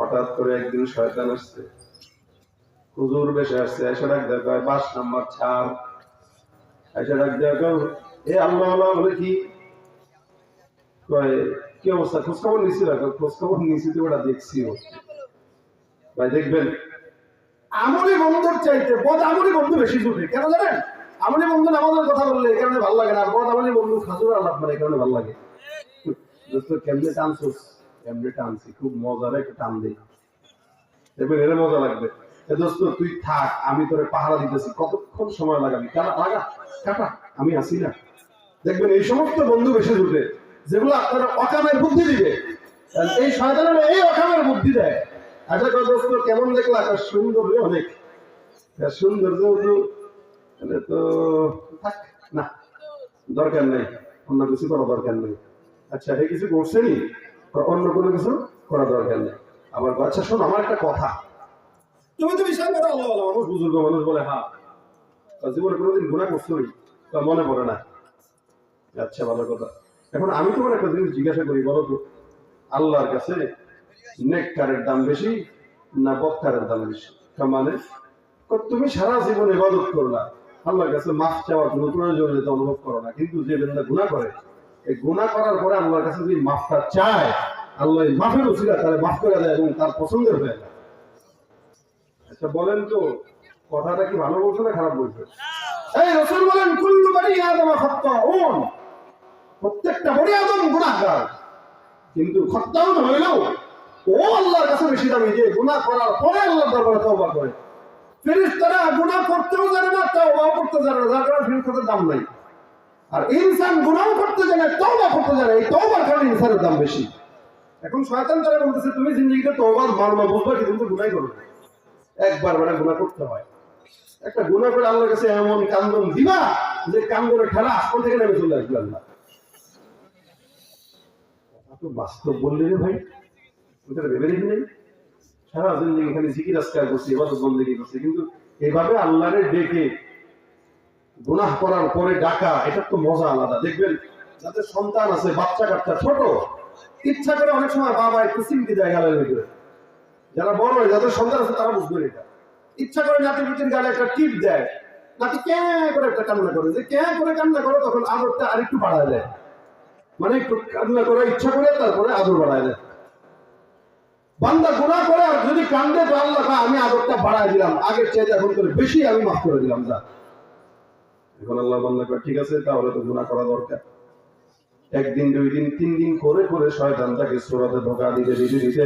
হঠাৎ করে একদিন শয়তান আসছে, হুজুর বেশে আসছে, এসে ডাক দেয় 5 নাম্বার ছাড়। এসে ডাক দেয় এ আল্লাহ আল্লাহ বলে কি কয়, কি অবস্থা, খোঁজখবর নিচ্ছি? খোঁজখবর নিচ্ছি তো ওটা দেখছি। ভাই দেখবেন, আমলি বন্ধুর চাইতে বদ আমলি বন্ধু বেশি জুটে। কেন জানেন? আমলি বন্ধু আমাদের কথা বললে এই কারণে ভালো লাগে না, আর বদ আমলি বন্ধু খাজুর আলাপ মানে এই কারণে ভালো লাগে। দোস্ত কেমনে টানছোস? কেমনে টানছি, খুব মজার একটা টান দিই, দেখবেন এর মজা লাগবে। দোস্ত তুই থাক, আমি তোরে পাহারা দিতেছি, কতক্ষণ সময় লাগাবি, লাগা কাটা, আমি আসি না। দেখবেন এই সমস্ত বন্ধু বেশি জুটে যেগুলো আপনারা অকামের বুদ্ধি দিবে। এই শয়তানেরা এই অকামের বুদ্ধি দেয়। আচ্ছা দোস্ত কেমন দেখলা? সুন্দর রে, অনেক সুন্দর। তো থাক না, দরকার নেই, অন্য কিছু করা দরকার নেই। আচ্ছা এই কিছু করছেনি, অন্য কোনো কিছু করা দরকার নেই। আবার আচ্ছা শোন, আমার একটা কথা, তুমি তো বিশ্বাস করো আল্লাহ মানুষ, বুজুর্গ মানুষ বলে হ্যাঁ, জীবনে কোনোদিন গুনাহ করছো মনে পড়ে না। আচ্ছা ভালো কথা। এখন আমি তোমার একটা জিনিস জিজ্ঞাসা করি, বলো তো আল্লাহর কাছে নেককারের দাম বেশি না বদকারের দাম বেশি? মানে তুমি সারা জীবন ইবাদত করলা, আল্লাহর কাছে মাফ চাওয়ার কোনো প্রয়োজনীয়তা অনুভব করো না, কিন্তু যে বান্দা গুনাহ করে, এই গুনাহ করার পরে আল্লাহর কাছে যদি মাফটা চায়, আল্লাহ মাফের উসিলা তারে মাফ করে দেয় এবং তার পছন্দের হয়ে যায়। আচ্ছা বলেন তো কথাটা কি ভালো বলছো না খারাপ বলছো? এই রাসূল বলেন কুল্লু বনি আদম খাত্তাউন, প্রত্যেকটা বনি আদম গুনাহগার, কিন্তু খাত্তাউন হইলেও ও আল্লাহর কাছে বেশি দামি যে গুনাহ করার পরে আল্লাহর দরবারে তওবা করে। ফেরেশতারা গুনাহ করতেও জানে না, তওবাও করতে জানে না, যার কারণে ফেরেশতাদের দাম নাই। আর ইনসান গুনাহ করতে জানে, তওবা করতে জানে, এই তওবার কারণে ইনসানের দাম বেশি। এখন শয়তান তারা বলতেছে তুমি জিন্দেগিতে তওবার মানবা বুঝবা, কিন্তু গুনাহ করো না। একবার মানে গুনাহ করতে হয়, একটা গুনাহ করে আল্লাহর কাছে এমন কান্দন দিবা যে কান্দনের ঠেলা আসমান থেকে নেমে চলে আসবে। আল্লাহ তো বাস্তব বললে রে ভাই, ওটা ভেবে দেখি নেই। সারা জিন্দেগি খালি জিকির আজকার করছি, ইবাদত বন্দেগি করছি, কিন্তু এভাবে আল্লাহরে ডেকে গুনাহ করার পরে ডাকা, এটার তো মজা আলাদা। দেখবেন যাদের সন্তান আছে, বাচ্চা কাচ্চা ছোট, ইচ্ছা করে অনেক সময় বাবা একটু চিমটি দেয় গালের ভিতরে। যারা বড় হয়, যাদের সন্তান আছে তারা বুঝবে এটা। ইচ্ছা করে নাতি পিটির গালে একটা টিপ দেয়, নাতি কে করে একটা কান্না করে, যে কে করে কান্না করে তখন আদরটা আরেকটু বাড়ায় দেয়, মানে একটু কান্না করে ইচ্ছা করে তারপরে আদর বাড়ায় দেয়। বান্দা গুনাহ করে আর যদি কান্দে তো আল্লাহ আমি আদরটা বাড়ায় দিলাম, আগের চাইতে এখন করে বেশি আমি মাফ করে দিলাম। যা এখন আল্লাহ বান্দা করে ঠিক আছে, তাহলে তো গুনাহ করা দরকার। একদিন 2 দিন 3 দিন করে করে শয়তান তাকে সূরাতে ধোঁকা দিতে দিতে দিতে